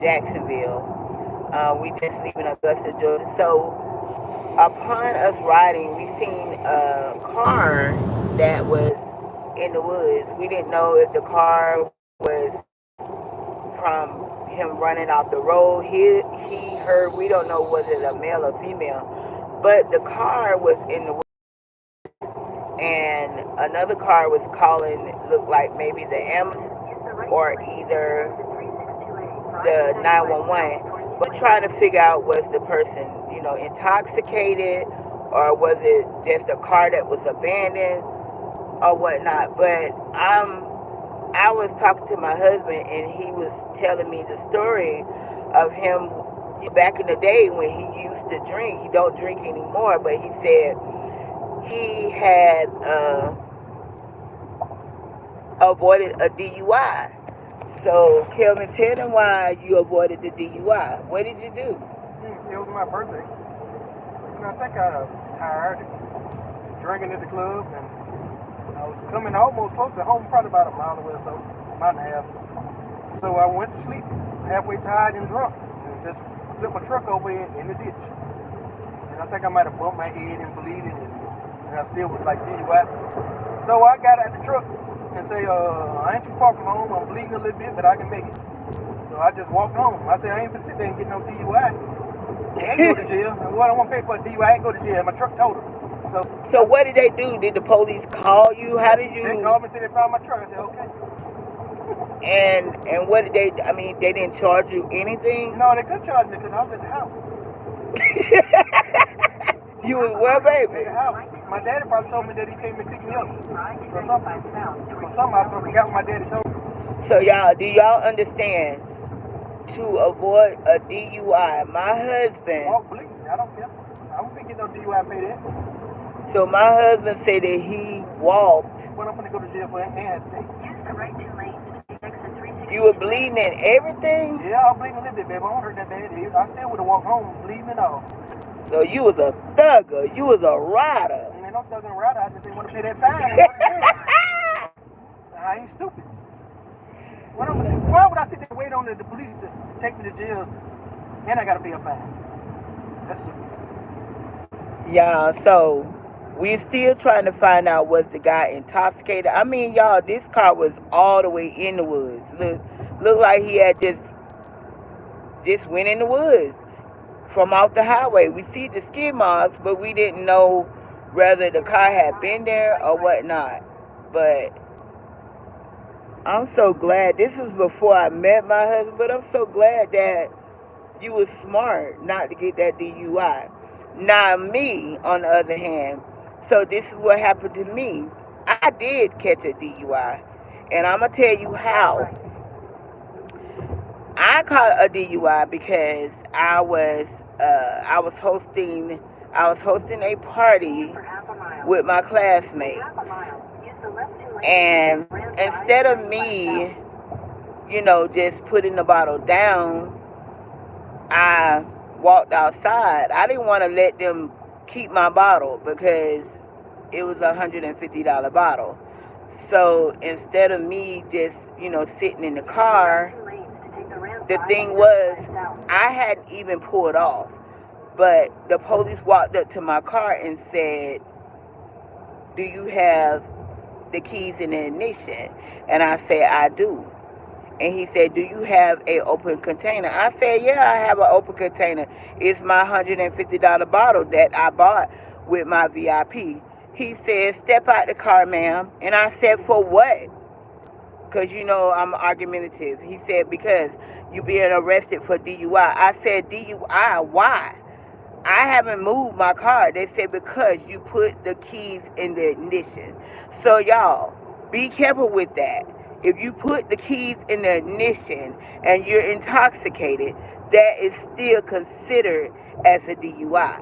Jacksonville. We just leaving Augusta, Georgia. So upon us riding, we seen a car that was in the woods. We didn't know if the car was from him running off the road. He heard. We don't know whether it's a male or female, but the car was in the woods, and another car was calling. Looked like maybe the ambulance or either the 911. We're trying to figure out, was the person, intoxicated, or was it just a car that was abandoned or whatnot. But I was talking to my husband, and he was telling me the story of him back in the day when he used to drink. He don't drink anymore, but he said he had avoided a DUI. So, Kelvin, tell them why you avoided the DUI. What did you do? It was my birthday. I think I was tired, drinking at the club, and I was coming almost close to home, probably about a mile away or so, mile and a half. So I went to sleep, halfway tired and drunk, and just flipped my truck over in the ditch. And I think I might have bumped my head and bleeding, and I still was like DUI. So I got out the truck and say, I ain't too far from home. I'm bleeding a little bit, but I can make it. So I just walked home. I said, I ain't gonna sit there and get no DUI. I ain't go to jail. And what I want to pay for a DUI, I ain't go to jail. My truck totaled. So what did they do? Did the police call you? How did you? They called me and said they found my truck. I said, okay. And what did they? I mean, they didn't charge you anything? No, they could charge me because I was at the house. You was where, baby? At the house. My daddy probably told me that he came and picked me up. Or something. I forgot what my daddy told me. So y'all, do y'all understand? To avoid a DUI, my husband. Walk bleeding. I don't care. I don't think you no DUI pay that. So my husband said that he walked. When I'm gonna go to jail for and use the right 2 lanes to take exit 360. You were bleeding and everything? Yeah, I was bleeding a little bit, baby. I don't hurt that bad. I still would have walked home bleeding and all. So you was a thugger. You was a rider. I ain't no thugging rider. I just didn't want to pay that fine. I ain't stupid. Why would I sit there and wait on the police to take me to jail and I gotta pay a fine? That's stupid. Yeah, so we still trying to find out, was the guy intoxicated? I mean, y'all, this car was all the way in the woods. Look like he had just went in the woods from off the highway. We see the skid marks, but we didn't know whether the car had been there or whatnot. But I'm so glad. This was before I met my husband, but I'm so glad that you were smart not to get that DUI. Now, me, on the other hand, so this is what happened to me. I did catch a DUI, and I'm going to tell you how. I caught a DUI because I was hosting a party with my classmates. And instead of me, just putting the bottle down, I walked outside. I didn't want to let them keep my bottle because it was a $150 bottle. So instead of me just, sitting in the car, the thing was, I hadn't even pulled off. But the police walked up to my car and said, do you have the keys in the ignition? And I said, I do. And he said, do you have a open container? I said, yeah, I have an open container. It's my $150 bottle that I bought with my VIP. He said, step out the car, ma'am. And I said, for what? Because, I'm argumentative. He said, because you're being arrested for DUI. I said, DUI? Why? I haven't moved my car. They said, because you put the keys in the ignition. So, y'all, be careful with that. If you put the keys in the ignition and you're intoxicated, that is still considered as a DUI.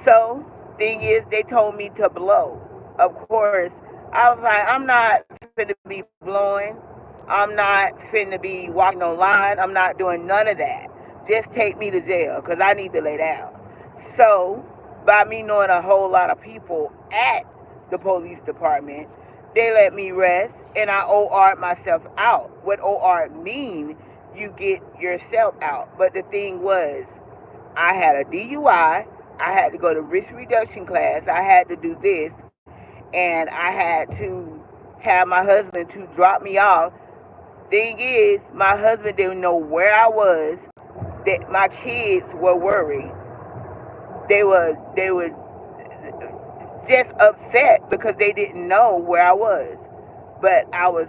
So, thing is, they told me to blow. Of course, I was like, I'm not finna be blowing. I'm not finna be walking on line. I'm not doing none of that. Just take me to jail because I need to lay down. So, by me knowing a whole lot of people at the police department, they let me rest, and I OR'd myself out. What OR mean you get yourself out. But the thing was, I had a DUI. I had to go to risk reduction class. I had to do this, and I had to have my husband to drop me off. Thing is, my husband didn't know where I was. That my kids were worried. They were just upset because they didn't know where I was. But I was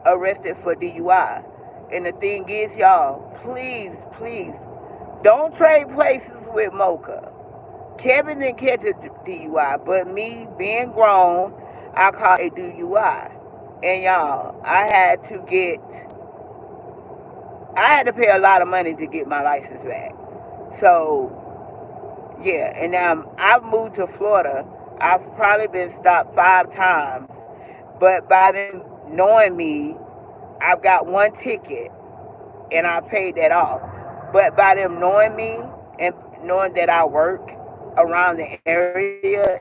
arrested for DUI. And the thing is, y'all, please, please, don't trade places with Mocha. Kevin didn't catch a DUI, but me being grown, I caught a DUI. And y'all, I had to pay a lot of money to get my license back. So yeah, and now I've moved to Florida. I've probably been stopped 5 times, but by them knowing me, I've got one ticket and I paid that off. But by them knowing me and knowing that I work around the area